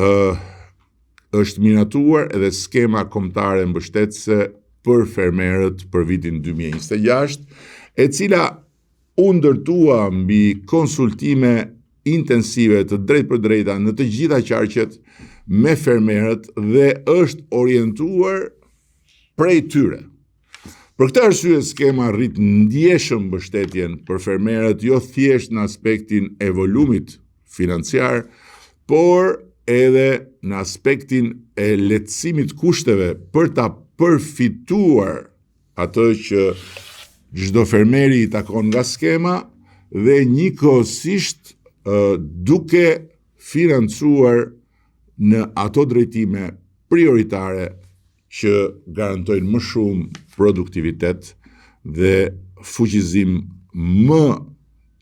është miratuar edhe skema kombëtare mbështetëse për fermerët për vitin 2026, e cila u ndërtua mbi konsultime intensive të drejtë për drejta në të gjitha qarqet me fermerët dhe është orientuar prej tyre. Për këtë arsye skema rrit ndjeshëm mbështetjen për fermerët jo thjesht në aspektin e volumit financiar, por edhe në aspektin e lehtësimit kushteve për ta përfituar atë që çdo fermeri i takon nga skema dhe njëkohësisht duke financuar në ato drejtime prioritare që garantojnë më shumë produktivitet dhe fuqizim më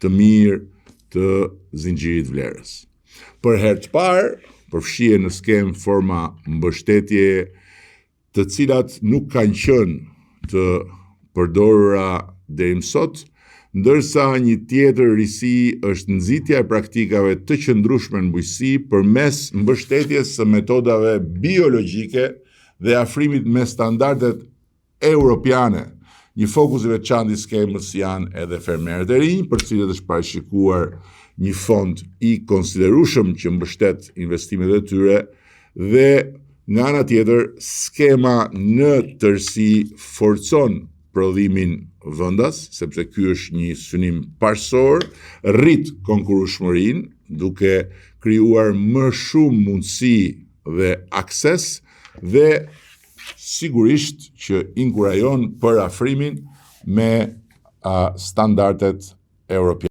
të mirë të zinxhirit vlerës. Për herë të parë, përfshihen në skemë forma mbështetje të cilat nuk kanë qenë të përdorura deri më sot, ndërsa një tjetër risi është nxitja e praktikave të qëndrueshme në bujqësi përmes mbështetjes së metodave biologjike dhe afrimit me standardet europiane. Një fokus i veçantë i skemës janë edhe fermerët e rinj, për cilët është parashikuar një fond i konsiderueshëm që mbështet investimet e tyre dhe nga ana tjetër skema në tërësi forcon prodhimin vendas, sepse ky është një synim parsor, rrit konkurrueshmërinë duke krijuar më shumë mundësi dhe akses dhe sigurisht që inkurajon për afrimin me standardet europiane.